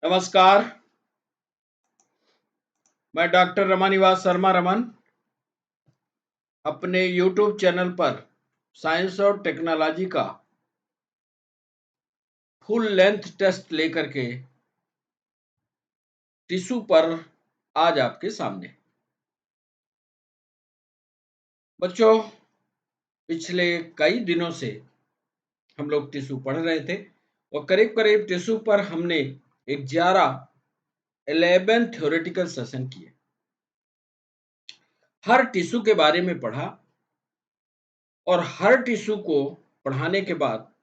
नमस्कार। मैं डॉक्टर रमानिवास शर्मा रमन अपने यूट्यूब चैनल पर साइंस और टेक्नोलॉजी का फुल लेंथ टेस्ट लेकर के टिश्यू पर आज आपके सामने। बच्चों, पिछले कई दिनों से हम लोग टिश्यू पढ़ रहे थे और करीब करीब टिश्यू पर हमने 11 थ्योरेटिकल सेशन किए। हर टिश्यू के बारे में पढ़ा और हर टिश्यू को पढ़ाने के बाद,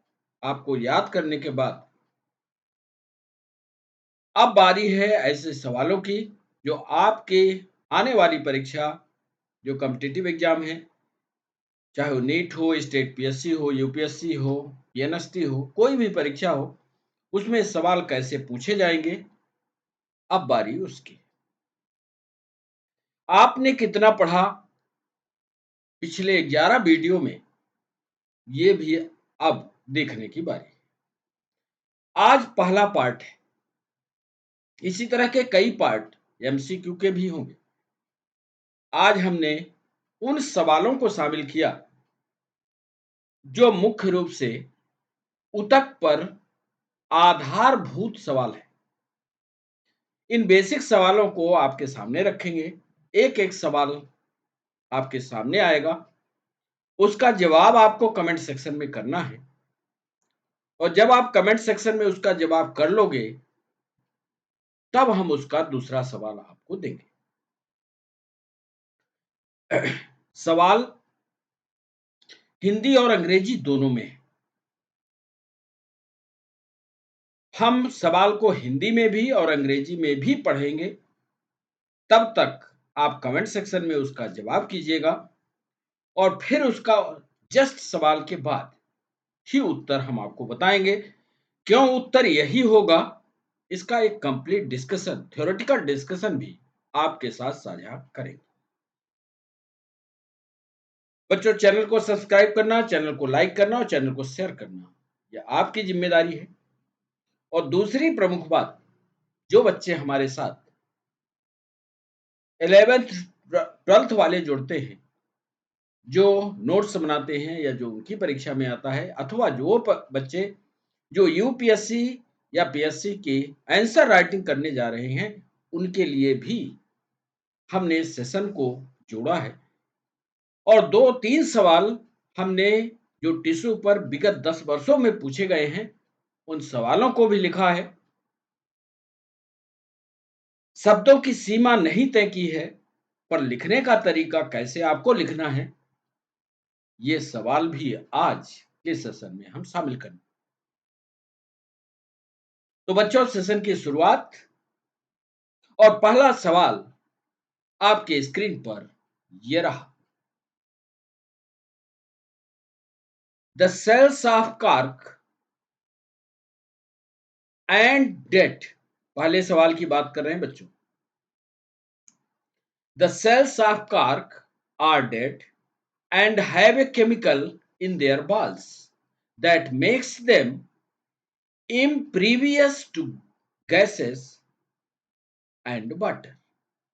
आपको याद करने के बाद, अब बारी है ऐसे सवालों की जो आपके आने वाली परीक्षा, जो कॉम्पिटिटिव एग्जाम है, चाहे वो नीट हो, स्टेट पीएससी हो, यूपीएससी हो, पीएनएसटी हो, कोई भी परीक्षा हो, उसमें सवाल कैसे पूछे जाएंगे, अब बारी उसकी। आपने कितना पढ़ा पिछले 11 वीडियो में, ये भी अब देखने की बारी। आज पहला पार्ट है, इसी तरह के कई पार्ट एमसीक्यू के भी होंगे। आज हमने उन सवालों को शामिल किया जो मुख्य रूप से उतक पर आधारभूत सवाल है। इन बेसिक सवालों को आपके सामने रखेंगे। एक एक सवाल आपके सामने आएगा, उसका जवाब आपको कमेंट सेक्शन में करना है और जब आप कमेंट सेक्शन में उसका जवाब कर लोगे तब हम उसका दूसरा सवाल आपको देंगे। सवाल हिंदी और अंग्रेजी दोनों में है। हम सवाल को हिंदी में भी और अंग्रेजी में भी पढ़ेंगे। तब तक आप कमेंट सेक्शन में उसका जवाब कीजिएगा और फिर उसका जस्ट सवाल के बाद ही उत्तर हम आपको बताएंगे। क्यों उत्तर यही होगा, इसका एक कंप्लीट डिस्कशन, थ्योरेटिकल डिस्कशन भी आपके साथ साझा करेंगे। बच्चों, चैनल को सब्सक्राइब करना, चैनल को लाइक करना और चैनल को शेयर करना, यह आपकी जिम्मेदारी है। और दूसरी प्रमुख बात, जो बच्चे हमारे साथ 11th 12th वाले जुड़ते हैं, जो नोट्स बनाते हैं या जो उनकी परीक्षा में आता है, अथवा जो बच्चे जो यूपीएससी या पीएससी की आंसर राइटिंग करने जा रहे हैं, उनके लिए भी हमने इस सेशन को जोड़ा है। और 2-3 सवाल हमने जो टिश्यू पर विगत 10 वर्षों में पूछे गए हैं, उन सवालों को भी लिखा है। शब्दों की सीमा नहीं तय की है, पर लिखने का तरीका कैसे आपको लिखना है, ये सवाल भी आज के सेशन में हम शामिल करेंगे। तो बच्चों, सेशन की शुरुआत और पहला सवाल आपके स्क्रीन पर ये रहा। The cells of cork and dead. पहले सवाल की बात कर रहे हैं बच्चों। The cells of cork are dead and have a chemical in their walls that makes them impervious to gases and water.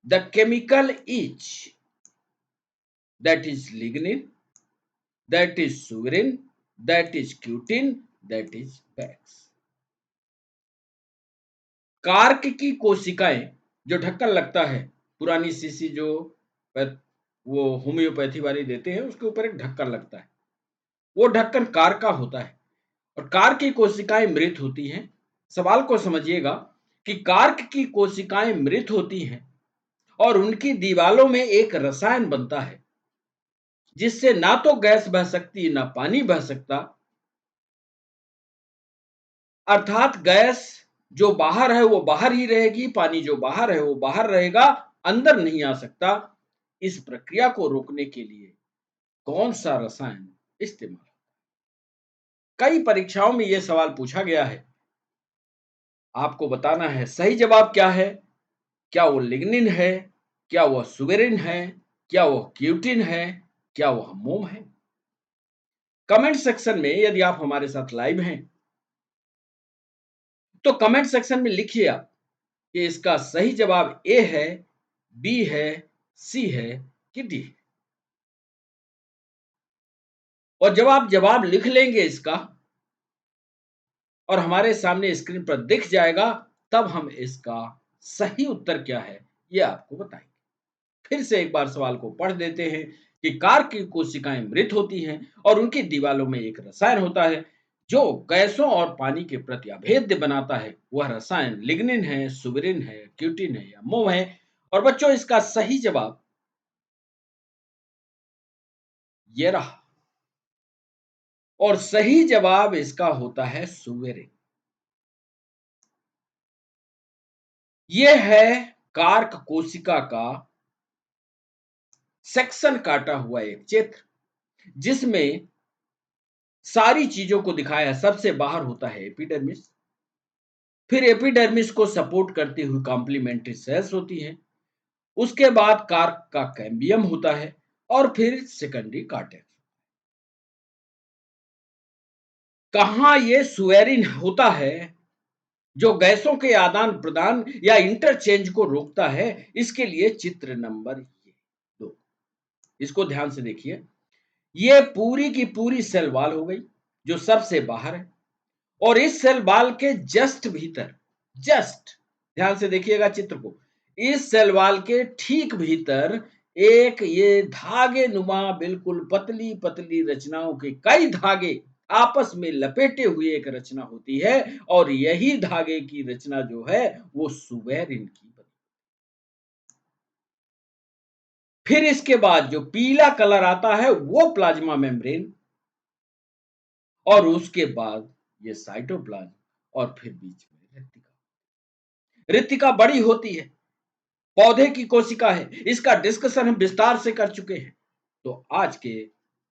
The chemical is that is lignin, that is suberin, that is cutin, that is wax. Cork की कोशिकाएं, जो ढक्कन लगता है, पुरानी शीशी जो वो होम्योपैथी वाली देते हैं, उसके ऊपर एक ढक्कन लगता है, वो ढक्कन कार्क का होता है और कार्क की कोशिकाएं मृत होती हैं। सवाल को समझिएगा कि कार्क की कोशिकाएं मृत होती हैं और उनकी दीवालों में एक रसायन बनता है जिससे ना तो गैस बह सकती ना पानी बह सकता, अर्थात गैस जो बाहर है वो बाहर ही रहेगी, पानी जो बाहर है वो बाहर रहेगा, अंदर नहीं आ सकता। इस प्रक्रिया को रोकने के लिए कौन सा रसायन इस्तेमाल? कई परीक्षाओं में यह सवाल पूछा गया है, आपको बताना है सही जवाब क्या है। क्या वो लिग्निन है, क्या वह सुबेरिन है, क्या वह क्यूटिन है, क्या वह मोम है? कमेंट सेक्शन में यदि आप हमारे साथ लाइव हैं तो कमेंट सेक्शन में लिखिए आप कि इसका सही जवाब ए है, बी है, सी है कि डी है। और जब आप जवाब लिख लेंगे इसका और हमारे सामने स्क्रीन पर दिख जाएगा, तब हम इसका सही उत्तर क्या है ये आपको बताएंगे। फिर से एक बार सवाल को पढ़ देते हैं कि कार की कोशिकाएं मृत होती हैं और उनकी दीवारों में एक रसायन होता है जो गैसों और पानी के प्रति अभेद्य बनाता है। वह रसायन लिग्निन है, सुबेरिन है, क्यूटिन है या मोम है। और बच्चों, इसका सही जवाब ये रहा। और सही जवाब इसका होता है सुबेरिन। यह है कार्क कोशिका का सेक्शन काटा हुआ एक चित्र, जिसमें सारी चीजों को दिखाया है। सबसे बाहर होता है एपिडर्मिस, फिर एपिडर्मिस को सपोर्ट करती हुई कॉम्प्लीमेंट्री सेल्स होती हैं, उसके बाद कार्क का कैम्बियम होता है और फिर सेकेंडरी कार्टेक्स। कहां ये सुएरिन होता है जो गैसों के आदान प्रदान या इंटरचेंज को रोकता है, इसके लिए चित्र नंबर ये दो, इसको ध्यान से देखिए। ये पूरी की पूरी सेल वॉल हो गई जो सबसे बाहर है, और इस सेल वॉल के जस्ट भीतर, जस्ट ध्यान से देखिएगा चित्र को, इस सेल वॉल के ठीक भीतर एक ये धागे नुमा बिल्कुल पतली पतली रचनाओं के कई धागे आपस में लपेटे हुए एक रचना होती है, और यही धागे की रचना जो है वो सुबेरिन की बनी। फिर इसके बाद जो पीला कलर आता है वो प्लाज्मा मेम्ब्रेन, और उसके बाद ये साइटोप्लाज्म, और फिर बीच में रेटिका। रेटिका बड़ी होती है, पौधे की कोशिका है, इसका डिस्कशन हम विस्तार से कर चुके हैं। तो आज के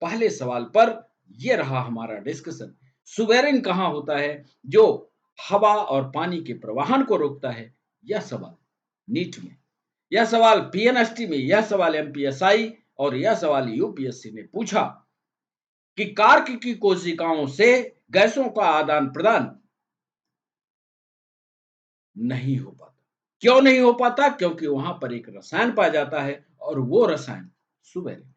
पहले सवाल पर यह रहा हमारा डिस्कशन। सुबेरिन कहां होता है जो हवा और पानी के प्रवाहन को रोकता है? यह सवाल नीट में, यह सवाल पीएनएसटी में, यह सवाल एमपीएसआई और यह सवाल यूपीएससी ने पूछा कि कार्क की कोशिकाओं से गैसों का आदान प्रदान नहीं हो पाता। क्यों नहीं हो पाता? क्योंकि वहां पर एक रसायन पाया जाता है, और वो रसायन सुबेरिन।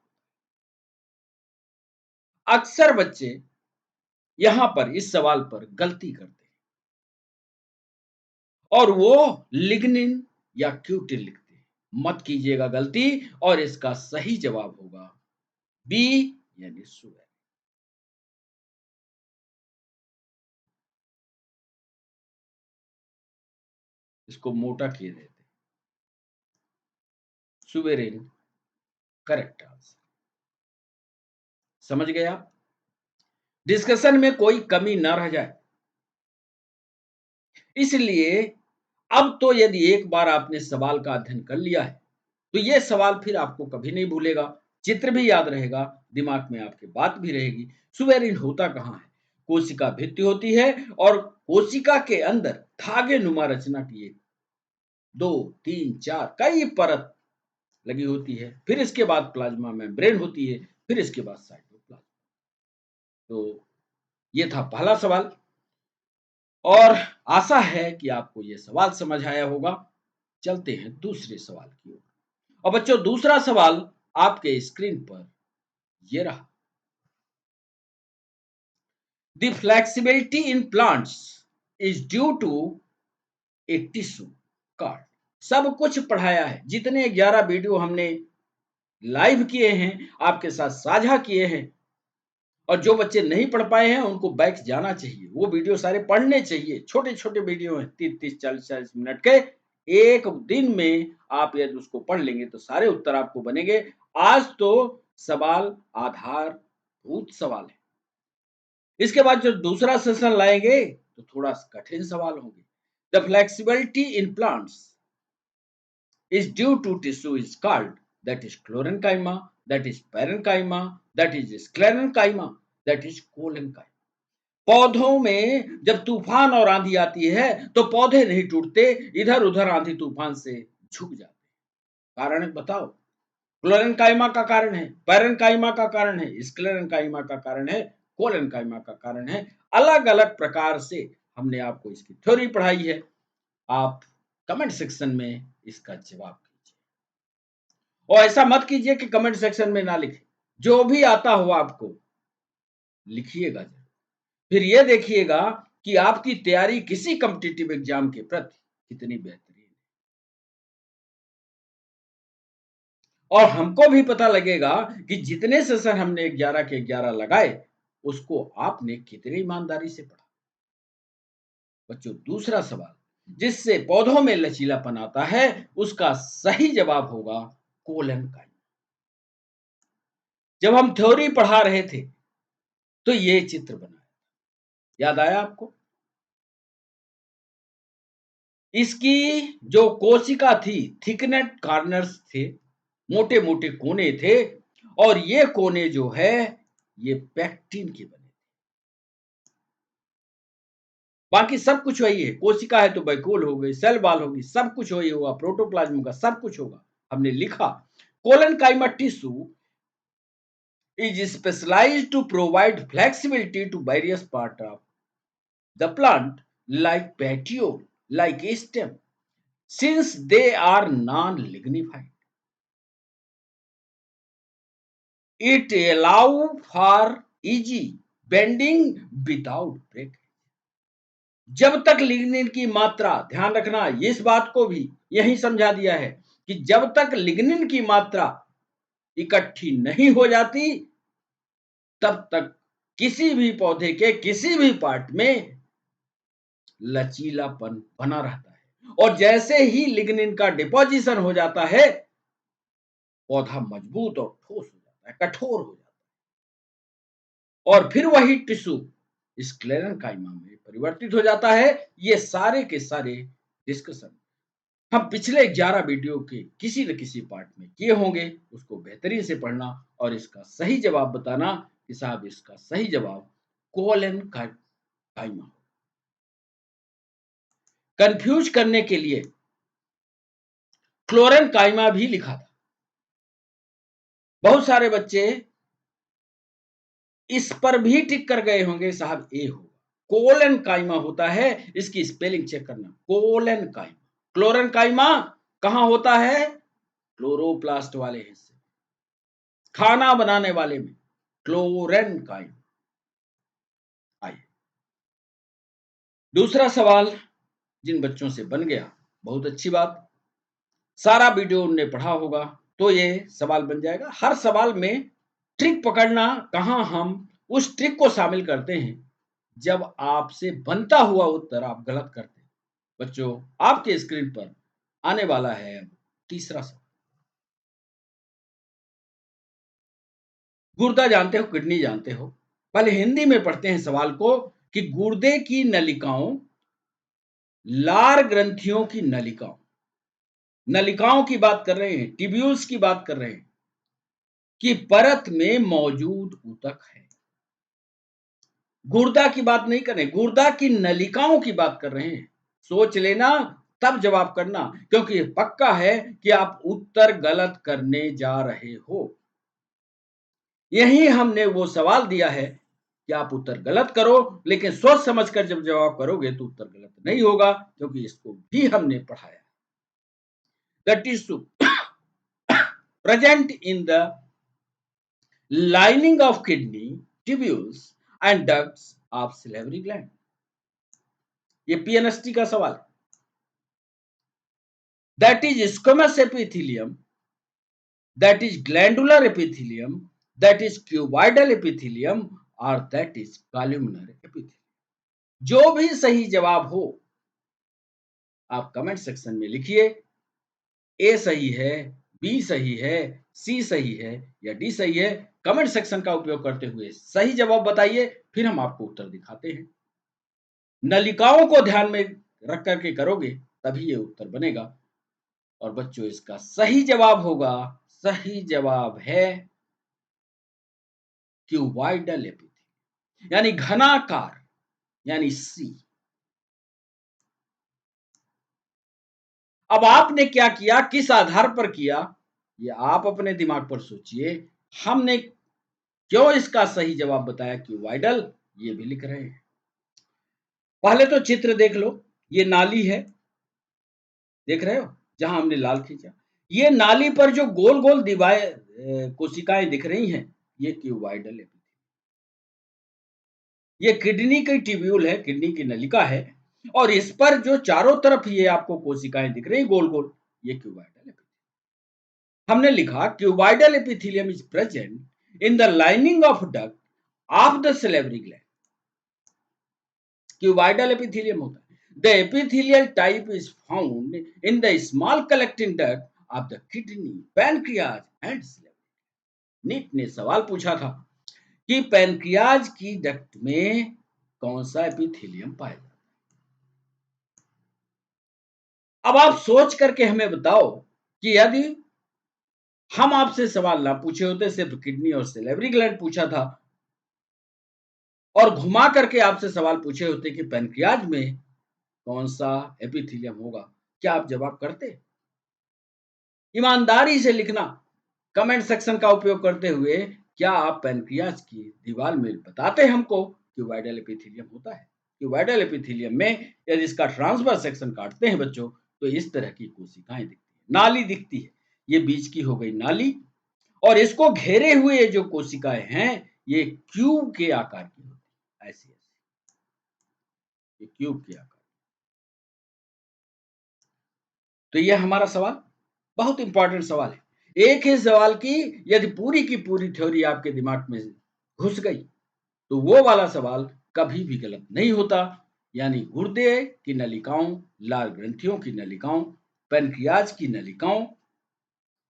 अक्सर बच्चे यहां पर इस सवाल पर गलती करते हैं और वो लिग्निन या क्यूटिन लिखते हैं। मत कीजिएगा गलती, और इसका सही जवाब होगा बी, यानी सुबेरिन। इसको मोटा किए देते, सुबेरिन करेक्ट आंसर। समझ गए आप? डिस्कशन में कोई कमी ना रह जाए, इसलिए अब तो यदि एक बार आपने सवाल का अध्ययन कर लिया है तो ये सवाल फिर आपको कभी नहीं भूलेगा, चित्र भी याद रहेगा, दिमाग में आपके बात भी रहेगी। सुबेरिन होता कहाँ है? कोशिका भित्ति होती है, और कोशिका के अंदर धागे नुमा रचना की एक, दो, तीन, चार कई परत लगी होती है। फिर इसके बाद प्लाज्मा मेम्ब्रेन होती है, फिर इसके बाद साइटोप्लाज्म। तो ये था पहला सवाल, और आशा है कि आपको ये सवाल समझ आया होगा। चलते हैं दूसरे सवाल की ओर। और बच्चों, दूसरा सवाल आपके स्क्रीन पर ये रहा। The flexibility in plants is due to a tissue called. सब कुछ पढ़ाया है, जितने 11 वीडियो हमने लाइव किए हैं, आपके साथ साझा किए हैं, और जो बच्चे नहीं पढ़ पाए हैं उनको बैक जाना चाहिए, वो वीडियो सारे पढ़ने चाहिए। छोटे छोटे वीडियो हैं, 30-30, 40-40 मिनट के। एक दिन में आप यदि उसको पढ़ लेंगे तो सारे उत्तर आपको बनेंगे। आज तो सवाल आधारभूत सवाल है, इसके बाद जो दूसरा सेशन लाएंगे तो थोड़ा कठिन सवाल होंगे। The flexibility in plants is due to tissue is called, that is chlorenchyma, that is parenchyma, that is sclerenchyma, that is cholenchyma. पौधों में जब तूफान और आंधी आती है तो पौधे नहीं टूटते, इधर उधर आंधी तूफान से झुक जाते। कारण बताओ? क्लोरेंकाइमा का कारण है, पैरेंकाइमा का कारण है, स्क्लेरेंकाइमा का कारण है, कोलेंकाइमा का कारण है। अलग अलग प्रकार से हमने आपको इसकी थ्योरी पढ़ाई है। आप कमेंट सेक्शन में इसका जवाब कीजिए। और ऐसा मत कीजिए कि कमेंट सेक्शन में ना लिखें, जो भी आता हो आपको लिखिएगा जरूर। फिर ये देखिएगा कि आपकी तैयारी किसी कॉम्पिटिटिव एग्जाम के प्रति कितनी बेहतरीन है। और हमको भी पता लगेगा कि जितने सेशन हमने 11 के 11 लगाए, उसको आपने कितनी ईमानदारी से पढ़ा। बच्चों, दूसरा सवाल, जिससे पौधों में लचीलापन आता है, उसका सही जवाब होगा कोलन काइमा। जब हम थ्योरी पढ़ा रहे थे तो ये चित्र बनाया, याद आया आपको? इसकी जो कोशिका थी, थिकनेट कॉर्नर्स थे, मोटे मोटे कोने थे, और ये कोने जो है ये पैक्टिन के बने। बाकी सब कुछ वही है, कोशिका है तो बैकूल हो गई, सेल वॉल होगी, सब कुछ वही होगा, प्रोटोप्लाज्म का सब कुछ होगा। हमने लिखा collenchyma tissue is specialized to provide flexibility to various parts of the plant like petiole, like stem, since they are non-lignified. It allows for easy bending without break. जब तक लिग्निन की मात्रा, ध्यान रखना, इस बात को भी यही समझा दिया है कि जब तक लिग्निन की मात्रा इकट्ठी नहीं हो जाती, तब तक किसी भी पौधे के किसी भी पार्ट में लचीलापन बना रहता है। और जैसे ही लिग्निन का डिपोजिशन हो जाता है, पौधा मजबूत और ठोस हो जाता है, कठोर हो जाता है, और फिर वही टिश्यू स्क्लेरेंकाइमा में परिवर्तित हो जाता है। ये सारे के सारे डिस्कशन हम पिछले 11 वीडियो के किसी न किसी पार्ट में किए होंगे। उसको बेहतरीन से पढ़ना और इसका सही जवाब बताना कि साहब इसका सही जवाब कोलन काइमा। कंफ्यूज करने के लिए क्लोरन काइमा भी लिखा था। बहुत सारे बच्चे इस पर भी टिक कर गए होंगे, साहब ए होगा, कोलन काइमा होता है। इसकी स्पेलिंग चेक करना, कोलन काइमा। क्लोरन काइमा कहां होता है? क्लोरोप्लास्ट वाले हिस्से, खाना बनाने वाले में क्लोरन काइमा। आइए दूसरा सवाल, जिन बच्चों से बन गया बहुत अच्छी बात, सारा वीडियो उनने पढ़ा होगा तो ये सवाल बन जाएगा। हर सवाल में ट्रिक पकड़ना, कहां हम उस ट्रिक को शामिल करते हैं जब आपसे बनता हुआ उत्तर आप गलत करते हैं। बच्चों, आपके स्क्रीन पर आने वाला है अब तीसरा सवाल। गुर्दा जानते हो, किडनी जानते हो, पहले हिंदी में पढ़ते हैं सवाल को कि गुर्दे की नलिकाओं, लार ग्रंथियों की नलिकाओं, नलिकाओं की बात कर रहे हैं, ट्यूब्यूल्स की बात कर रहे हैं, कि परत में मौजूद ऊतक है। गुर्दा की बात नहीं कर रहे, गुर्दा की नलिकाओं की बात कर रहे हैं। सोच लेना तब जवाब करना, क्योंकि पक्का है कि आप उत्तर गलत करने जा रहे हो। यही हमने वो सवाल दिया है कि आप उत्तर गलत करो, लेकिन सोच समझ कर जब जवाब करोगे तो उत्तर गलत नहीं होगा, क्योंकि इसको भी हमने पढ़ाया। The tissue present in the lining of kidney, tubules and ducts of salivary gland. ये पीएनएसटी का सवाल। That is squamous epithelium, that is glandular epithelium, that is cuboidal epithelium, or that is columnar epithelium. जो भी सही जवाब हो आप comment section में लिखिए। ए सही है, बी सही है, सी सही है या डी सही है। कमेंट सेक्शन का उपयोग करते हुए सही जवाब बताइए, फिर हम आपको उत्तर दिखाते हैं। नलिकाओं को ध्यान में रख करके करोगे तभी ये उत्तर बनेगा। और बच्चों, इसका सही जवाब होगा, सही जवाब है क्यूबॉइडल एपिथेलियम, यानी घनाकार, यानी सी। अब आपने क्या किया, किस आधार पर किया, ये आप अपने दिमाग पर सोचिए। हमने क्यों इसका सही जवाब बताया क्यूबॉइडल, ये भी लिख रहे हैं। पहले तो चित्र देख लो, ये नाली है, देख रहे हो जहां हमने लाल खींचा, ये नाली पर जो गोल गोल कोशिकाएं दिख रही हैं, ये क्यूबाइडल एपिथेलियम। ये किडनी की ट्यूब्यूल है, किडनी की नलिका है, और इस पर जो चारों तरफ ये आपको कोशिकाएं दिख रही गोल गोल, ये क्यूबाइडल एपिथेलियम। हमने लिखा cuboidal epithelium is present in the lining of duct of the salivary gland. Cuboidal epithelium होता है। The epithelial type is found in the small collecting duct of the kidney, pancreas and salivary. NEET ने सवाल पूछा था कि pancreas की duct में कौन सा एपिथेलियम पाया जाता है। अब आप सोच करके हमें बताओ कि यदि हम आपसे सवाल ना पूछे होते, सिर्फ किडनी और सैलिवरी ग्लैंड पूछा था, और घुमा करके आपसे सवाल पूछे होते कि पैनक्रियाज में कौन सा एपिथेलियम होगा, क्या आप जवाब करते? ईमानदारी से लिखना कमेंट सेक्शन का उपयोग करते हुए, क्या आप पैनक्रियाज की दीवार में बताते हमको क्यूबाइडल एपिथेलियम होता है। क्यूबाइडल एपिथेलियम में यदि इसका ट्रांसवर्स सेक्शन काटते हैं बच्चों, तो इस तरह की कोशिकाएं दिखती है, नाली दिखती है। ये बीच की हो गई नाली, और इसको घेरे हुए जो कोशिकाएं हैं, ये क्यूब के आकार की होती है, ऐसी ऐसी, ये क्यूब के आकार। तो ये हमारा सवाल बहुत इंपॉर्टेंट सवाल है। एक ही सवाल की यदि पूरी की पूरी थ्योरी आपके दिमाग में घुस गई, तो वो वाला सवाल कभी भी गलत नहीं होता। यानी गुर्दे की नलिकाओं, लाल ग्रंथियों की नलिकाओं, पैनक्रियाज की नलिकाओं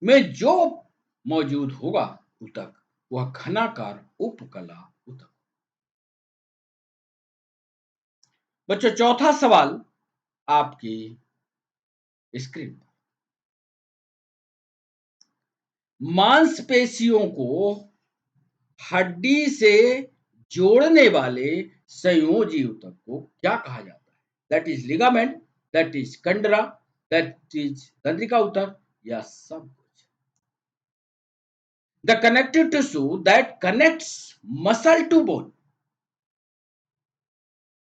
में जो मौजूद होगा ऊतक, वह घनाकार उपकला ऊतक। बच्चों, चौथा सवाल आपकी स्क्रीन पर। मांसपेशियों को हड्डी से जोड़ने वाले संयोजी ऊतक को क्या कहा जाता है? That is ligament, that is कंडरा, दैट इज तंत्रिका ऊतक, या सब कुछ। The connective tissue that connects muscle to bone,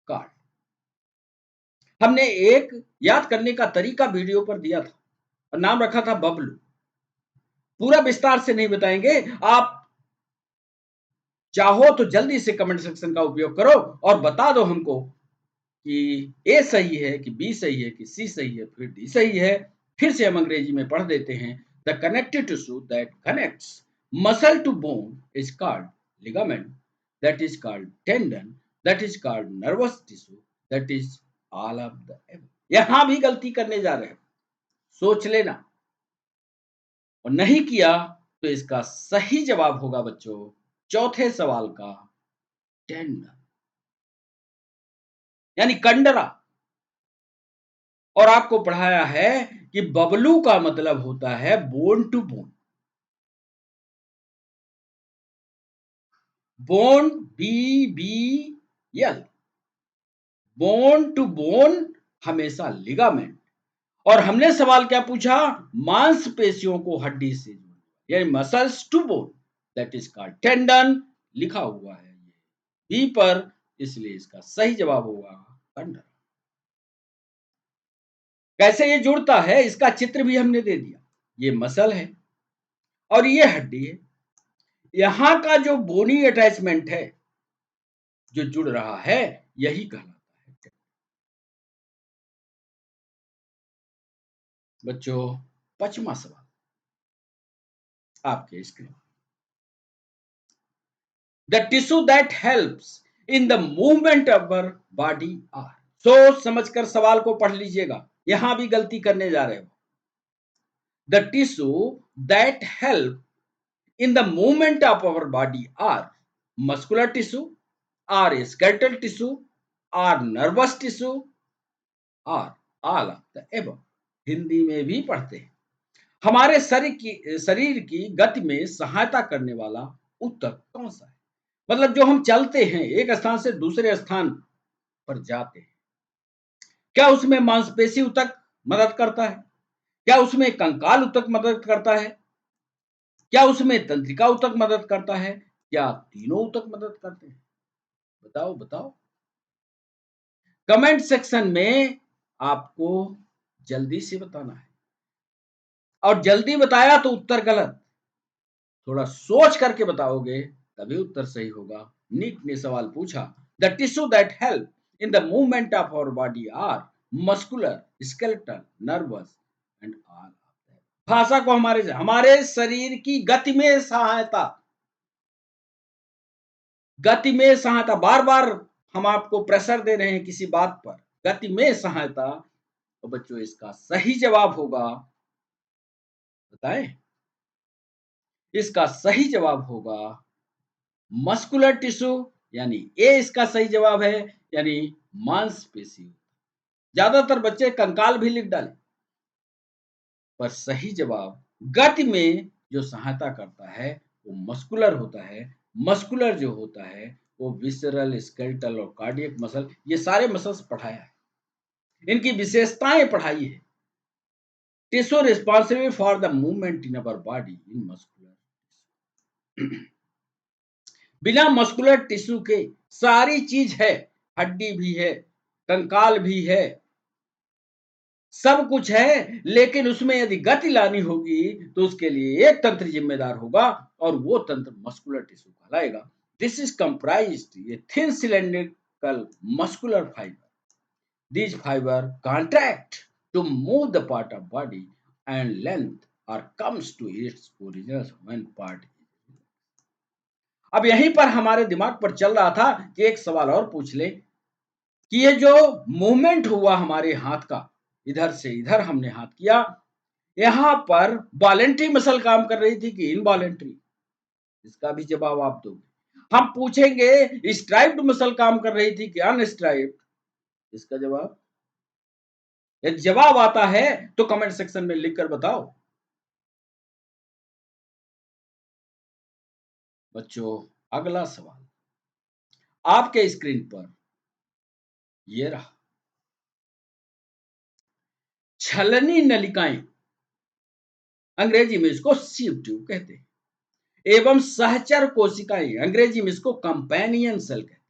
called. हमने एक याद करने का तरीका वीडियो पर दिया था और नाम रखा था बबलू। पूरा विस्तार से नहीं बताएंगे, आप चाहो तो जल्दी से कमेंट सेक्शन का उपयोग करो और बता दो हमको कि ए सही है कि बी सही है कि सी सही है, फिर डी सही है। फिर से हम अंग्रेजी में पढ़ देते हैं। The connective tissue that connects muscle to bone is called ligament, that is called tendon, that is called nervous tissue, that is all of the above. यहां भी गलती करने जा रहे हो, सोच लेना, और नहीं किया तो इसका सही जवाब होगा बच्चों चौथे सवाल का टेंडन, यानी कंडरा। और आपको पढ़ाया है कि बबलू का मतलब होता है bone to bone. Bone, B B L, bone to bone हमेशा लिगामेंट। और हमने सवाल क्या पूछा? मांसपेशियों को हड्डी से जोड़ना, यानी muscles to bone, that is called tendon. लिखा हुआ है ये बी पर, इसलिए इसका सही जवाब होगा कंडर। कैसे ये जुड़ता है इसका चित्र भी हमने दे दिया। ये मसल है और ये हड्डी है। यहां का जो बोनी अटैचमेंट है जो जुड़ रहा है, यही कहलाता है। बच्चों, पांचवा सवाल आपके screen. The tissue that helps in the movement of our body are. सोच समझकर सवाल को पढ़ लीजिएगा, यहां भी गलती करने जा रहे हो। The tissue that help in the movement of our body are muscular tissue, are skeletal tissue, are nervous tissue, are all of the above। Hindi में भी पढ़ते हैं। हमारे शरीर की गति में सहायता करने वाला ऊतक कौन सा है? मतलब जो हम चलते हैं, एक स्थान से दूसरे स्थान पर जाते हैं, क्या उसमें मांसपेशी ऊतक मदद करता है? क्या उसमें कंकाल ऊतक मदद करता है? क्या उसमें तंत्रिका ऊतक मदद करता है? क्या तीनों ऊतक मदद करते हैं? बताओ बताओ। कमेंट सेक्शन में आपको जल्दी से बताना है, और जल्दी बताया तो उत्तर गलत, थोड़ा सोच करके बताओगे तभी उत्तर सही होगा। निक ने सवाल पूछा, the tissue that help in the movement of our body are muscular, skeletal, nervous and all. भाषा को हमारे शरीर की गति में सहायता, गति में सहायता, बार बार हम आपको प्रेशर दे रहे हैं किसी बात पर, गति में सहायता। तो बच्चों इसका सही जवाब होगा, बताएं, इसका सही जवाब होगा मस्कुलर टिश्यू, यानी ए इसका सही जवाब है, यानी मांसपेशी। ज्यादातर बच्चे कंकाल भी लिख डाले, पर सही जवाब गति में जो सहायता करता है वो मस्कुलर होता है। मस्कुलर जो होता है वो विसरल, स्केलेटल और कार्डियक मसल, ये सारे मसल्स पढ़ाया है, इनकी विशेषताएं पढ़ाई है। Tissue responsible for the movement in our body in muscular. बिना मस्कुलर टिश्यू के सारी चीज है, हड्डी भी है, कंकाल भी है, सब कुछ है, लेकिन उसमें यदि गति लानी होगी तो उसके लिए एक तंत्र जिम्मेदार होगा, और वो तंत्र मस्कुलर टिश्यू कहलाएगा। This is comprised a thin cylindrical muscular fibre. These fiber contract to move the part of body and length or comes to its original when part। अब यहीं पर हमारे दिमाग पर चल रहा था कि एक सवाल और पूछ ले कि ये जो मूवमेंट हुआ हमारे हाथ का, इधर से इधर हमने हाथ किया, यहां पर वॉलेंट्री मसल काम कर रही थी कि इनवॉलेंट्री? इसका भी जवाब आप दोगे। हम पूछेंगे स्ट्राइप्ड मसल काम कर रही थी कि अनस्ट्राइप्ड? इसका जवाब, यदि जवाब आता है तो कमेंट सेक्शन में लिखकर बताओ। बच्चों अगला सवाल आपके स्क्रीन पर ये रहा। छलनी नलिकाएं, अंग्रेजी में इसको सीव ट्यूब कहते हैं, एवं सहचर कोशिकाएं, अंग्रेजी में इसको कंपेनियन सेल कहते हैं।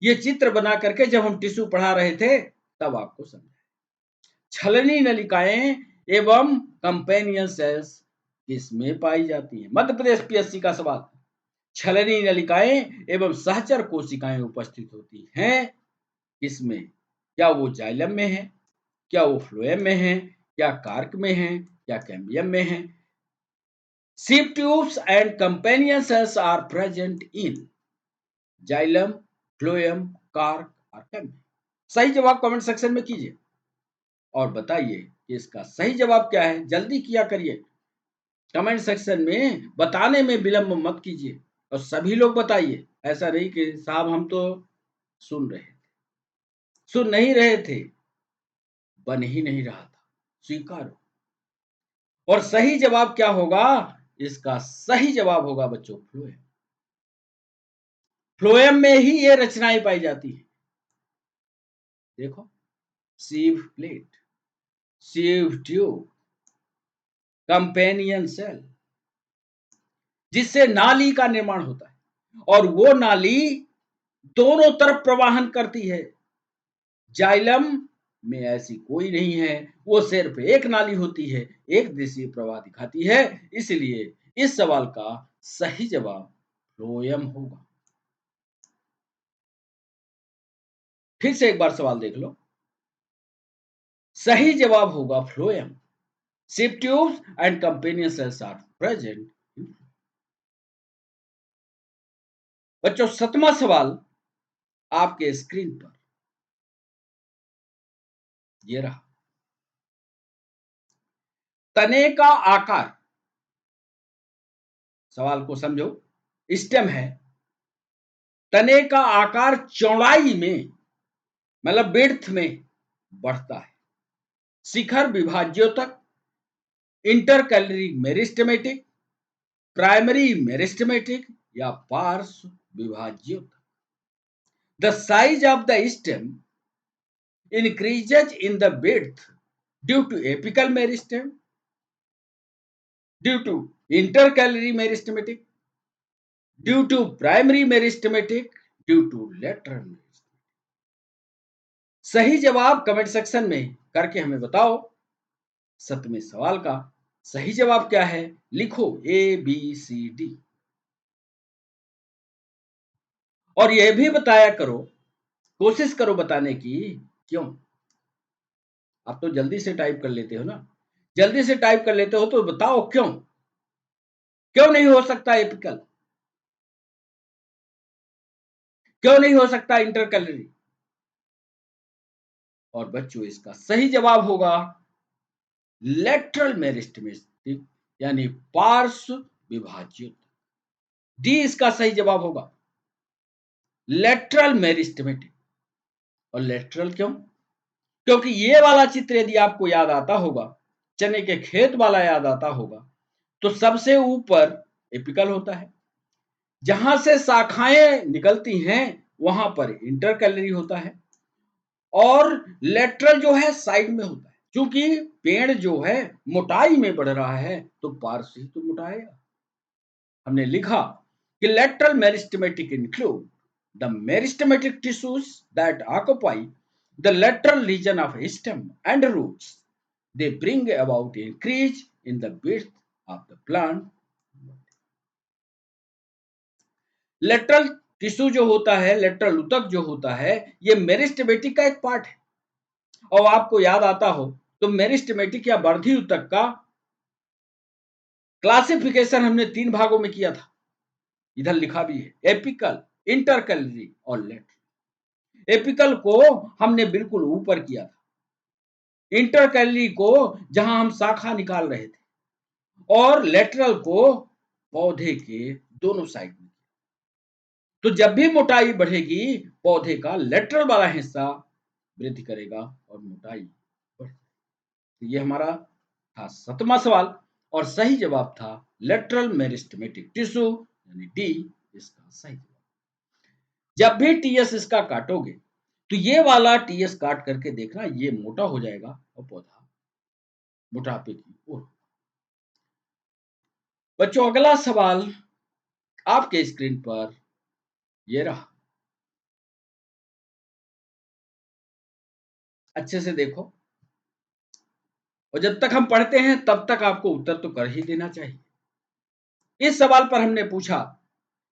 ये चित्र बना करके जब हम टिश्यू पढ़ा रहे थे तब आपको समझा। छलनी नलिकाएं एवं कंपेनियन सेल्स किसमें पाई जाती हैं? मध्य प्रदेश पीएससी का सवाल। छलनी नलिकाएं एवं सहचर कोशिकाएं उपस्थित होती हैं किसमें? क्या वो जाइलम में है, क्या वो फ्लोएम में है, क्या कार्क में है, क्या कैम्बियम में है? Sieve tubes and companion cells are present in xylem, phloem, cork और कैम्बियम। सही जवाब कमेंट सेक्शन में कीजिए और बताइए कि इसका सही जवाब क्या है। जल्दी किया करिए, कमेंट सेक्शन में बताने में विलंब मत कीजिए, और सभी लोग बताइए। ऐसा नहीं कि साहब हम तो सुन रहे थे, सुन नहीं रहे थे, बन ही नहीं रहा था, स्वीकारो। और सही जवाब क्या होगा? इसका सही जवाब होगा बच्चों फ्लोएम। फ्लोएम में ही ये रचनाएं पाई जाती है। देखो, sieve plate, sieve tube, companion cell, जिससे नाली का निर्माण होता है, और वो नाली दोनों तरफ प्रवाहन करती है। जाइलम में ऐसी कोई नहीं है, वो सिर्फ एक नाली होती है, एक दिशीय प्रवाह दिखाती है। इसलिए इस सवाल का सही जवाब फ्लोएम होगा। फिर से एक बार सवाल देख लो, सही जवाब होगा phloem. Sieve tubes and companion cells are present. बच्चों 7वां सवाल आपके स्क्रीन पर ये रहा। तने का आकार, सवाल को समझो, स्टेम है, तने का आकार चौड़ाई में, मतलब विड्थ में बढ़ता है, शिखर विभाज्योतक, इंटरकैलरी मेरिस्टेमेटिक, प्राइमरी मेरिस्टेमेटिक या पार्श्व विभाज्योतक। The size of the stem increases in the width due to apical meristem, due to intercalary meristematic, due to primary meristematic, due to lateral meristematic। सही जवाब कमेंट सेक्शन में करके हमें बताओ 7वें सवाल का सही जवाब क्या है। लिखो ABCD और यह भी बताया करो, कोशिश करो बताने की क्यों। आप तो जल्दी से टाइप कर लेते हो ना, जल्दी से टाइप कर लेते हो तो बताओ क्यों, क्यों नहीं हो सकता एपिकल, क्यों नहीं हो सकता इंटरकैलरी। और बच्चों इसका सही जवाब होगा लेटरल मेरिस्टेमेटिक यानी पार्श्व विभाज्य। डी इसका सही जवाब होगा लेटरल मेरिस्टेमेटिक। और लेटरल क्यों, क्योंकि ये वाला चित्र यदि आपको याद आता होगा, चने के खेत वाला याद आता होगा, तो सबसे ऊपर एपिकल होता है, जहां से शाखाएं निकलती हैं वहां पर इंटरकैलरी होता है, और लेटरल जो है साइड में होता है। क्योंकि पेड़ जो है मोटाई में बढ़ रहा है तो पार्श्व ही तो मोटाएगा। हमने लिखा कि lateral meristematic include the meristematic tissues that occupy the lateral region of stem and roots. They bring about increase in the width of the plant. Lateral tissue जो होता है, लेटरल उतक जो होता है, ये मेरिस्टेमेटिक का एक पार्ट है। और आपको याद आता हो तो मेरिस्टेमेटिक या वर्धी उतक का क्लासिफिकेशन हमने 3 भागों में किया था, इधर लिखा भी है, एपिकल, इंटरकैलरी और लेटरल। एपिकल को हमने बिल्कुल ऊपर किया था, इंटरकैलरी को जहां हम शाखा निकाल रहे थे, और लेटरल को पौधे के दोनों साइड में। तो जब भी मोटाई बढ़ेगी पौधे का लेटरल वाला हिस्सा वृद्धि करेगा और मोटाई बढ़ेगी। तो ये हमारा था 7वां सवाल और सही जवाब था लेटरल मेरिस्टेमेटिक टिश्यू यानी डी इसका सही जवाब। जब भी टीएस इसका काटोगे तो ये वाला टीएस काट करके देखना, ये मोटा हो जाएगा और पौधा मोटापे की ओर। बच्चों अगला सवाल आपके स्क्रीन पर ये रहा, अच्छे से देखो। और जब तक हम पढ़ते हैं तब तक आपको उत्तर तो कर ही देना चाहिए। इस सवाल पर हमने पूछा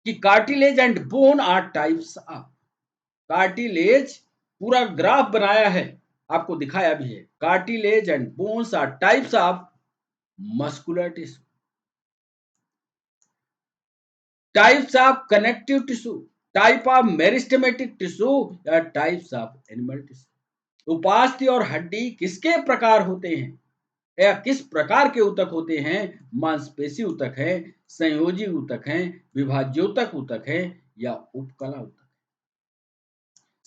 कि cartilage and bone are types of. Cartilage पूरा ग्राफ बनाया है, आपको दिखाया भी है। Cartilage and bones are types of muscular tissue, types of connective tissue, type of meristematic tissue या टाइप्स ऑफ एनिमल टिश्यू। उपास्थि और हड्डी किसके प्रकार होते हैं या किस प्रकार के ऊतक होते हैं। मांसपेशी ऊतक है, संयोजी ऊतक है, विभाज्योतक ऊतक है या उपकला ऊतक।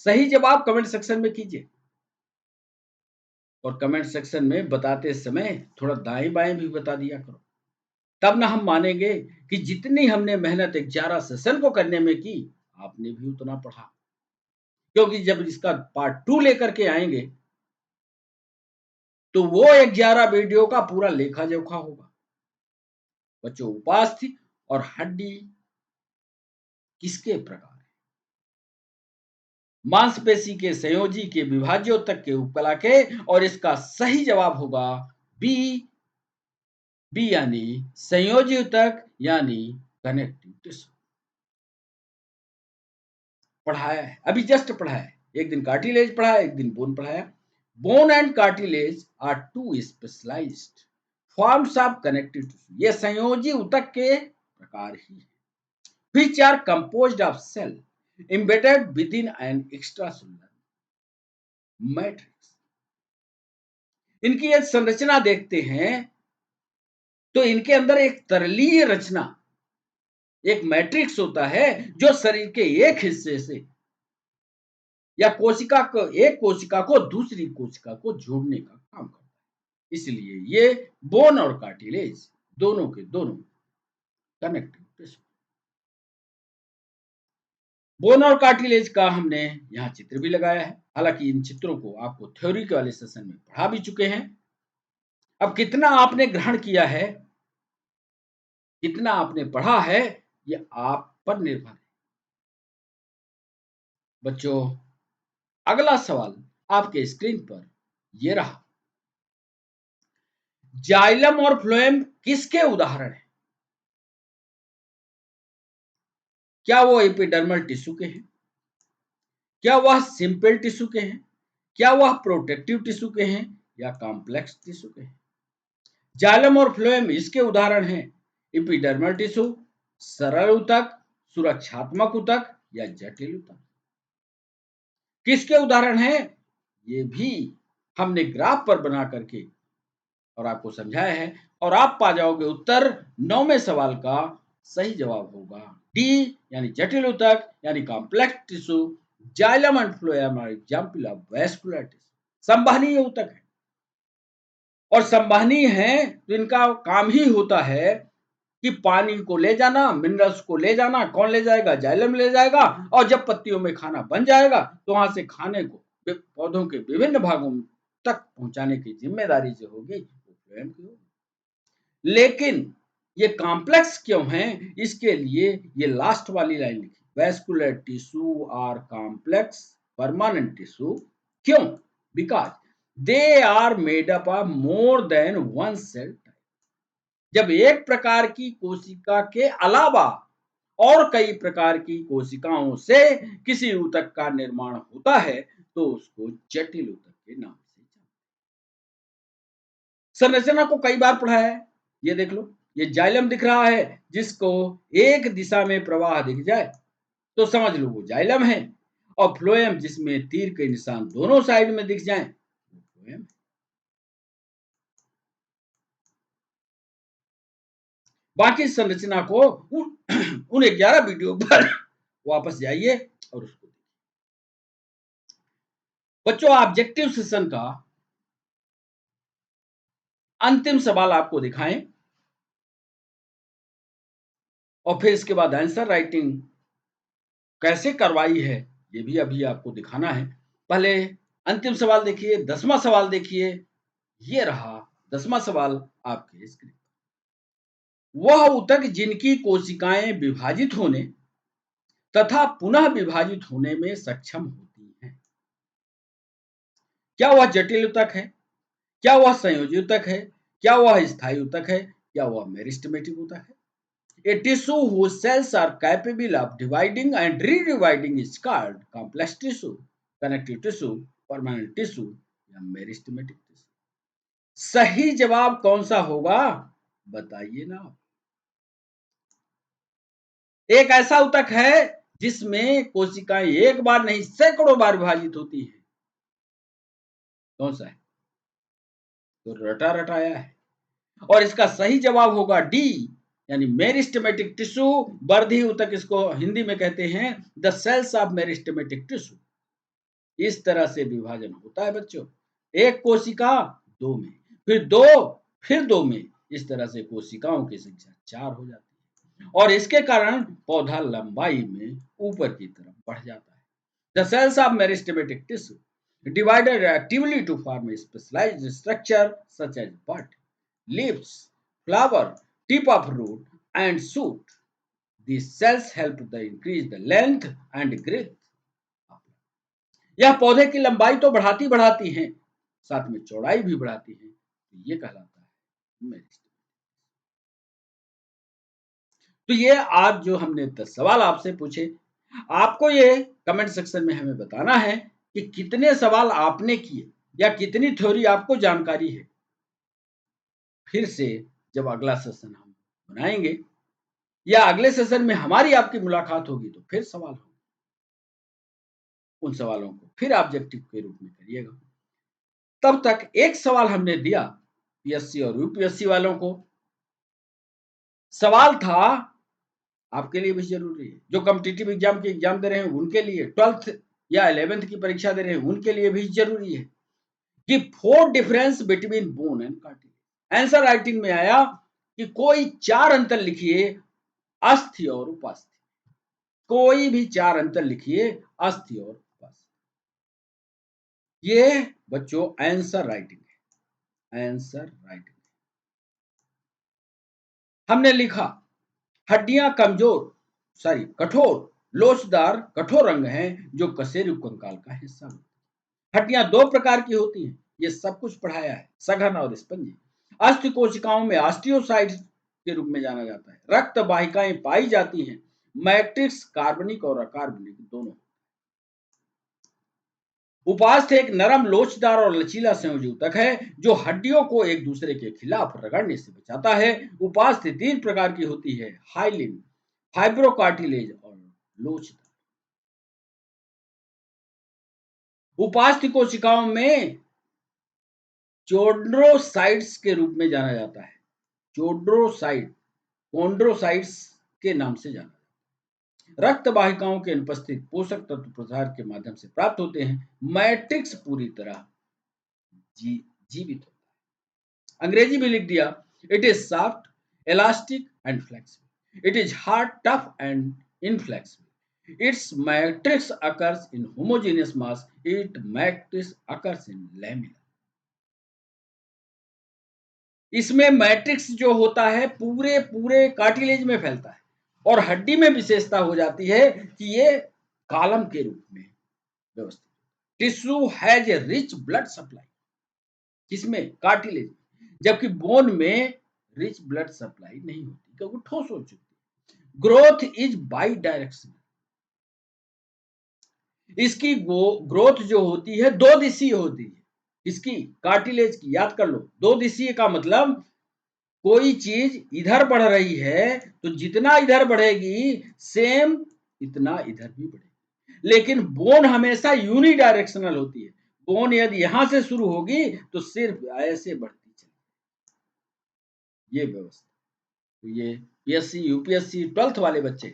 सही जवाब कमेंट सेक्शन में कीजिए और कमेंट सेक्शन में बताते समय थोड़ा दाएं बाएं भी बता दिया करो, तब ना हम मानेंगे कि जितनी हमने मेहनत 11 सेशन को करने में की आपने भी उतना पढ़ा। क्योंकि जब इसका पार्ट 2 लेकर के आएंगे तो वो 11 वीडियो का पूरा लेखा जोखा होगा। बच्चों उपास्थि और हड्डी किसके प्रकार, मांसपेशी के, संयोजी के, विभाज्योतक के, उपकला के। और इसका सही जवाब होगा बी, बी यानी संयोजी ऊतक यानी कनेक्टिव टिश्यू। पढ़ाया है, अभी जस्ट पढ़ाया है, एक दिन कार्टिलेज पढ़ाया, एक दिन बोन पढ़ाया। Bone and cartilage are two specialised forms of connective tissue. ये संयोजी ऊतक के प्रकार ही है, which are composed of cell embedded within an extracellular matrix। इनकी यदि संरचना देखते हैं तो इनके अंदर एक तरलीय रचना, एक मैट्रिक्स होता है जो शरीर के एक हिस्से से या कोशिका को, एक कोशिका को दूसरी कोशिका को जोड़ने का काम करता है। इसलिए ये बोन और कार्टिलेज दोनों के दोनों कनेक्टिव टिश्यू। बोन और कार्टिलेज का हमने यहाँ चित्र भी लगाया है, हालांकि इन चित्रों को आपको थ्योरी के वाले सेशन में पढ़ा भी चुके हैं। अब कितना आपने ग्रहण किया है, कितना आपने पढ़ा है, ये आप पर निर्भर है। बच्चों अगला सवाल आपके स्क्रीन पर ये रहा। जाइलम और फ्लोएम किसके उदाहरण हैं? क्या वो एपिडर्मल टिश्यू के हैं? क्या वह सिंपल टिश्यू के हैं? क्या वह प्रोटेक्टिव टिश्यू के हैं या कॉम्प्लेक्स टिश्यू के हैं? जाइलम और फ्लोएम इसके उदाहरण हैं। एपिडर्मल टिश्यू, सरल ऊतक, सुरक्षात्मक ऊतक या जटिल ऊतक। किसके उदाहरण हैं? ये भी हमने ग्राफ पर बना करके और आपको समझाया है और आप पा जाओगे उत्तर 9वें सवाल का सही जवाब होगा डी, यानी जटिल ऊतक यानी complex tissue. Xylem and phloem are example of vascular tissue. संवहनीय ऊतक है और संवहनीय है तो इनका काम ही होता है कि पानी को ले जाना, मिनरल्स को ले जाना। कौन ले जाएगा? जाइलम ले जाएगा। और जब पत्तियों में खाना बन जाएगा तो वहां से खाने को पौधों के विभिन्न भागों तक पहुंचाने की जिम्मेदारी जो होगी वो फ्लोएम की होगी। लेकिन ये कॉम्प्लेक्स क्यों है? इसके लिए ये लास्ट वाली लाइन लिखी, vascular tissue are complex permanent tissue. क्यों? Because they are made up of more than one cell. जब एक प्रकार की कोशिका के अलावा और कई प्रकार की कोशिकाओं से किसी ऊतक का निर्माण होता है तो उसको जटिल ऊतक के नाम से जानते हैं। संरचना को कई बार पढ़ा है। ये देख लो, ये जाइलम दिख रहा है, जिसको एक दिशा में प्रवाह दिख जाए तो समझ लो वो जाइलम है। और फ्लोएम जिसमें तीर के निशान दोनों साइड में दिख जाएं वो फ्लोएम। बाकी संरचना को उन 11 वीडियो पर वापस जाइए और उसको बच्चों, ऑब्जेक्टिव सेशन का अंतिम सवाल आपको दिखाएं और फिर इसके बाद आंसर राइटिंग कैसे करवाई है ये भी अभी आपको दिखाना है। पहले अंतिम सवाल देखिए, 10वां सवाल देखिए। ये रहा 10वां सवाल आपके स्क्रीन। वह ऊतक जिनकी कोशिकाएं विभाजित होने तथा पुनः विभाजित होने में सक्षम होती हैं, क्या वह जटिल ऊतक है? क्या वह संयोजी ऊतक है? क्या वह स्थायी ऊतक है? क्या वह मेरिस्टेमेटिक ऊतक है? A tissue whose cells are capable of dividing and redividing is called complex tissue, connective tissue, permanent tissue या मेरिस्टेमेटिक टिश्यू। सही जवाब कौन सा होगा बताइए ना। एक ऐसा ऊतक है जिसमें कोशिकाएं एक बार नहीं सैकड़ों बार विभाजित होती हैं। कौन सा है? तो रटा रटाया है और इसका सही जवाब होगा डी, यानी मेरिस्टेमेटिक टिश्यू। वर्धी ऊतक इसको हिंदी में कहते हैं the cells of meristematic tissue. इस तरह से विभाजन होता है बच्चों। एक कोशिका दो में, फिर दो, फिर दो में। इस तरह से कोशिकाओं की संख्या 4 हो जाती है और इसके कारण पौधा लंबाई में ऊपर की तरफ बढ़ जाता है। The cells of meristematic tissue divided actively to form a specialized structure such as bud, leaves, flower, tip of root and shoot. These cells help to increase the length and growth. यह पौधे की लंबाई तो बढ़ाती बढ़ाती हैं, साथ में चौड़ाई भी बढ़ाती हैं। तो ये कहलाता है मेरिस्टेम। तो ये आज जो हमने 10 सवाल आपसे पूछे, आपको ये कमेंट सेक्शन में हमें बताना है कि कितने सवाल आपने किए या कितनी थ्योरी आपको जानकारी है। फिर से जब अगला सेशन हम बनाएंगे या अगले सेशन में हमारी आपकी मुलाकात होगी तो फिर सवाल होंगे। उन सवालों को फिर ऑब्जेक्टिव के रूप में करिएगा। तब तक एक सवाल हमने दिया पीएससी और यूपीएससी वालों को। सवाल था आपके लिए भी जरूरी है, जो कॉम्पिटिटिव एग्जाम के एग्जाम दे रहे हैं उनके लिए, 12th या 11th की परीक्षा दे रहे हैं उनके लिए भी जरूरी है कि 4 difference between bone and cartilage. Answer writing में आया कि कोई 4 अंतर लिखिए अस्थि और उपास्थि। कोई भी 4 अंतर लिखिए अस्थि और उपास्थि। ये बच्चों आंसर राइटिंग है। आंसर राइटिंग हमने लिखा हड्डियां कठोर, लोचदार, कठोर अंग हैं जो कशेरुक कंकाल का हिस्सा होते हैं। हड्डियां 2 प्रकार की होती हैं, ये सब कुछ पढ़ाया है, सघन और स्पंजी। अस्थि कोशिकाओं में ऑस्टियोसाइट्स के रूप में जाना जाता है। रक्त वाहिकाएं पाई जाती हैं। मैट्रिक्स कार्बनिक और अकार्बनिक दोनों। उपास्थि एक नरम, लोचदार और लचीला संयोजक है जो हड्डियों को एक दूसरे के खिलाफ रगड़ने से बचाता है। उपास्थि 3 प्रकार की होती है, हाइलिन, फाइब्रोकार्टिलेज और लोचदार। उपास्थि कोशिकाओं में चोंड्रोसाइट्स के रूप में जाना जाता है। चोंड्रोसाइट कोन्ड्रोसाइट्स के नाम से जाना जाता है। रक्त वाहिकाओं के अनुपस्थित पोषक तत्व प्रसार के माध्यम से प्राप्त होते हैं। मैट्रिक्स पूरी तरह जीवित होता है। अंग्रेजी में लिख दिया, it is soft, elastic and flexible. It is hard, tough and inflexible. Its matrix occurs in homogeneous mass. Its matrix occurs in lamina. इसमें मैट्रिक्स जो होता है पूरे पूरे कार्टिलेज में फैलता है और हड्डी में विशेषता हो जाती है कि ये कॉलम के रूप में व्यवस्थित। Tissue has a rich blood supply, किसमें? कार्टिलेज में। जबकि बोन में रिच ब्लड सप्लाई नहीं होती क्योंकि ठोस हो चुकी है। Growth is by directional. इसकी ग्रोथ जो होती है दो दिशीय होती है। इसकी कार्टिलेज की, याद कर लो, दो दिशीय का मतलब कोई चीज इधर बढ़ रही है तो जितना इधर बढ़ेगी सेम इतना इधर भी बढ़ेगी। लेकिन बोन हमेशा यूनिडायरेक्शनल होती है। बोन यदि यहां से शुरू होगी तो सिर्फ ऐसे बढ़ती चलेगी। ये व्यवस्था। तो ये पीएससी यूपीएससी 12th वाले बच्चे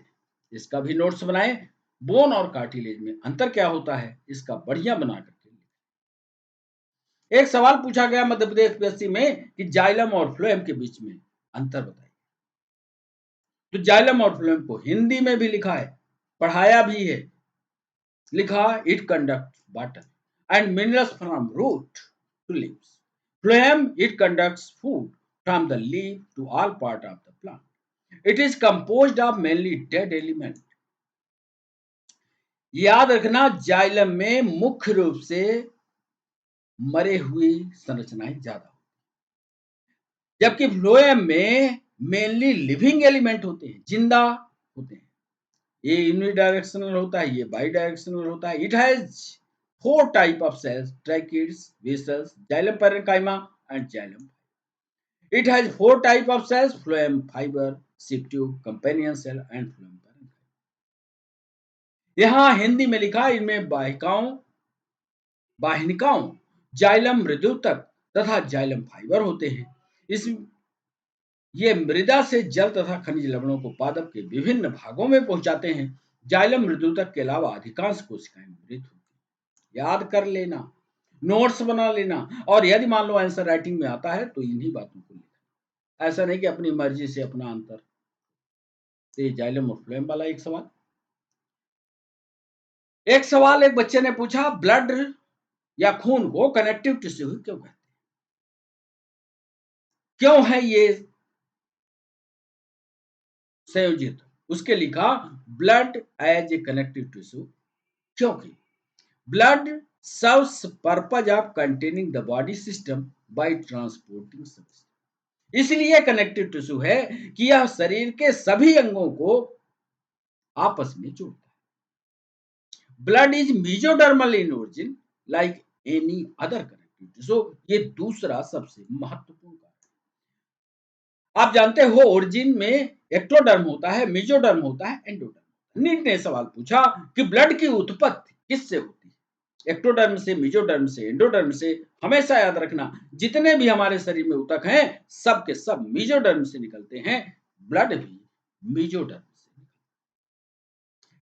इसका भी नोट्स बनाए। बोन और कार्टिलेज में अंतर क्या होता है इसका बढ़िया बना करके। एक सवाल पूछा गया मध्य प्रदेश पीएससी में कि जाइलम और फ्लोएम के बीच में अंतर बताइए। तो जाइलम और फ्लोएम को हिंदी में भी लिखा है, पढ़ाया भी है। लिखा, it conduct water and minerals from root to leaves. Phloem, it conducts food from the leaf to all part of the plant. It is composed of mainly dead element. याद रखना, जाइलम में मुख्य रूप से मरे हुई संरचनाएं ज्यादा, जबकि फ्लोएम में मेनली लिविंग एलिमेंट होते हैं, जिंदा होते हैं। ये यूनिडायरेक्शनल होता है, ये बाई डायरेक्शनल होता है। It has 4 type of cells, tracheids, vessels, xylem parenchyma and xylem. It has 4 type of cells, phloem fibre, sieve tube, companion cell and phloem parenchyma. यहां हिंदी में लिखा, इनमें वाहिनिकाओं, जाइलम मृदुतक तथा जाइलम फाइबर होते हैं। इस ये मृदा से जल तथा खनिज लवणों को पादप के विभिन्न भागों में पहुंचाते हैं। जाइलम मृदुतक के अलावा अधिकांश कोशिकाएं मृत होती हैं। याद कर लेना, नोट्स बना लेना, और यदि मान लो आंसर राइटिंग में आता है तो इन्हीं बातों को लिखना। ऐसा नहीं कि अपनी मर्जी से अपना अंतर। तो जाइलम और फ्लोएम वाला एक सवाल। एक बच्चे ने पूछा, ब्लड या खून को कनेक्टिव टिश्यू क्यों कहते हैं? क्यों है ये संयोजित? उसके लिखा, blood as a connective tissue, क्योंकि blood serves purpose of containing the body system by transporting substance। इसलिए कनेक्टिव टिश्यू है कि यह शरीर के सभी अंगों को आपस में जोड़ता है। Blood is mesodermal in origin like any other connective tissue. ये दूसरा सबसे महत्वपूर्ण कारण। आप जानते हो ओरिजिन में एक्टोडर्म होता है, मेसोडर्म होता है, एंडोडर्म। नीट ने सवाल पूछा कि ब्लड की उत्पत्ति किससे होती है? एक्टोडर्म से, मेसोडर्म से, एंडोडर्म से। हमेशा याद रखना, जितने भी हमारे शरीर में ऊतक हैं सब के सब मेसोडर्म से निकलते हैं। ब्लड भी मेसोडर्म से।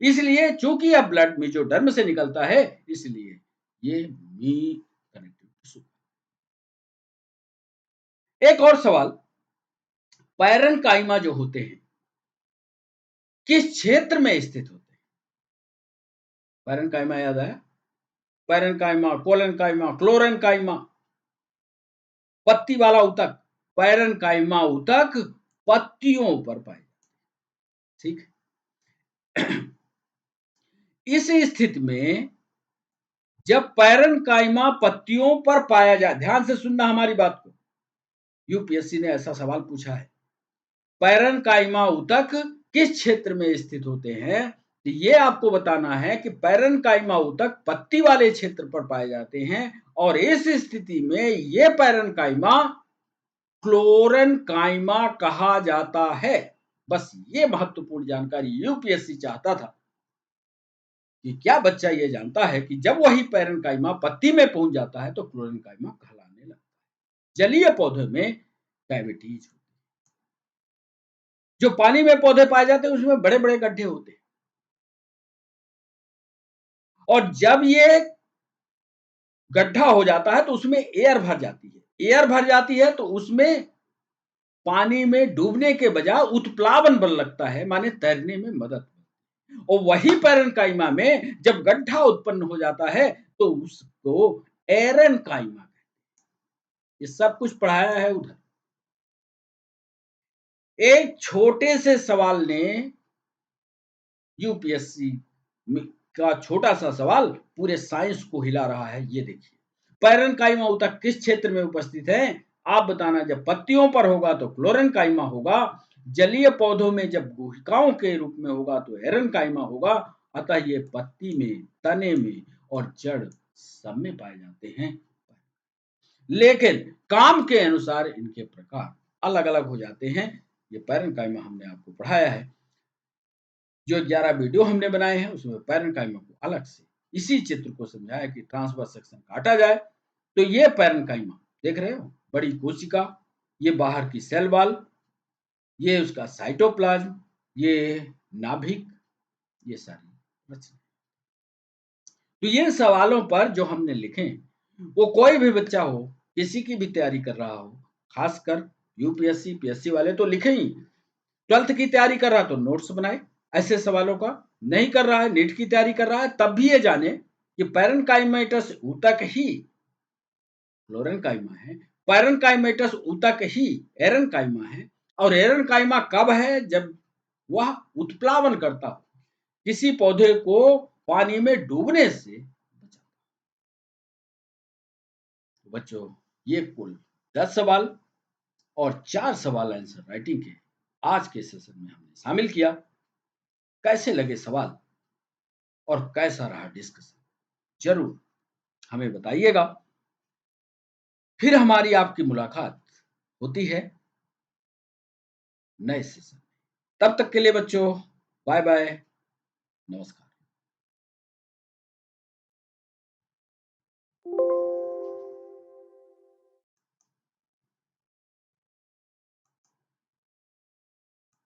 इसलिए चूंकि यह ब्लड मेसोडर्म से निकलता है इसलिए ये मी कनेक्टिव टिश्यू। एक और सवाल, पैरेन्काइमा जो होते हैं किस क्षेत्र में स्थित होते हैं? पैरेन्काइमा याद आया? Parenchyma, collenchyma, क्लोरेन्काइमा। पत्ती वाला ऊतक, पैरेन्काइमा ऊतक पत्तियों पर पाए जाते हैं। ठीक। इस स्थिति में जब पैरेन्काइमा पत्तियों पर पाया जाए, ध्यान से सुनना हमारी बात को, यूपीएससी ने ऐसा सवाल पूछा है, पैरेन्काइमा ऊतक किस क्षेत्र में स्थित होते हैं? तो ये आपको बताना है कि पैरेन्काइमा ऊतक पत्ती वाले क्षेत्र पर पाए जाते हैं और इस स्थिति में ये पैरेन्काइमा क्लोरेन्काइमा कहा जाता है। बस ये महत्वपूर्ण जानकारी यूपीएससी चाहता था कि क्या बच्चा ये जानता है कि जब वही पैरेन्काइमा पत्ती में पहुंच जाता है तो क्लोरेन्काइमा कहलाने लगता है। जलीय पौधे में कैविटीज, जो पानी में पौधे पाए जाते हैं उसमें बड़े बड़े गड्ढे होते हैं, और जब ये गड्ढा हो जाता है तो उसमें एयर भर जाती है। एयर भर जाती है तो उसमें पानी में डूबने के बजाय उत्प्लावन बल लगता है, माने तैरने में मदद। और वही पैरेन्काइमा में जब गड्ढा उत्पन्न हो जाता है तो उसको एरेन्काइमा कहते हैं। ये सब कुछ पढ़ाया है उधर। एक छोटे से सवाल ने यूपीएससी का छोटा सा सवाल पूरे साइंस को हिला रहा है। ये देखिए, पैरेन्काइमा ऊतक किस क्षेत्र में उपस्थित है? आप बताना। जब पत्तियों पर होगा तो क्लोरेन्काइमा होगा, जलीय पौधों में जब गुहिकाओं के रूप में होगा तो एरेन्काइमा होगा। अतः ये पत्ती में, तने में और जड़ सब में पाए जाते हैं, लेकिन काम के अनुसार इनके प्रकार अलग अलग हो जाते हैं। ये पैरेन्काइमा हमने आपको पढ़ाया है। जो 11 वीडियो हमने बनाए हैं उसमें पैरेन्काइमा को अलग से इसी चित्र को समझाया कि ट्रांसवर्स सेक्शन काटा जाए तो ये पैरेन्काइमा देख रहे हो, बड़ी कोशिका, ये बाहर की सेल वॉल, ये उसका साइटोप्लाज्म, ये नाभिक, ये सारी रचना। तो ये सवालों पर जो हमने लिखे, वो कोई भी बच्चा हो, किसी की भी तैयारी कर रहा हो, खासकर यूपीएससी पीएससी वाले तो लिखे ही। 12th की तैयारी कर रहा तो नोट्स बनाए ऐसे सवालों का, नहीं कर रहा है, नीट की तैयारी कर रहा है, तब भी ये जाने कि पैरेन्काइमेटस ऊतक ही क्लोरेन्काइमा है, पैरेन्काइमेटस ऊतक ही एरेन्काइमा है, और एरेन्काइमा कब है? जब वह उत्प्लावन करता हो, किसी पौधे को पानी में डूबने से बचाता। बच्चों, ये कुल 10 सवाल और 4 सवाल आंसर राइटिंग के आज के सेशन में हमने शामिल किया। कैसे लगे सवाल और कैसा रहा डिस्कशन, जरूर हमें बताइएगा। फिर हमारी आपकी मुलाकात होती है नए सेशन में। तब तक के लिए बच्चों, बाय बाय, नमस्कार।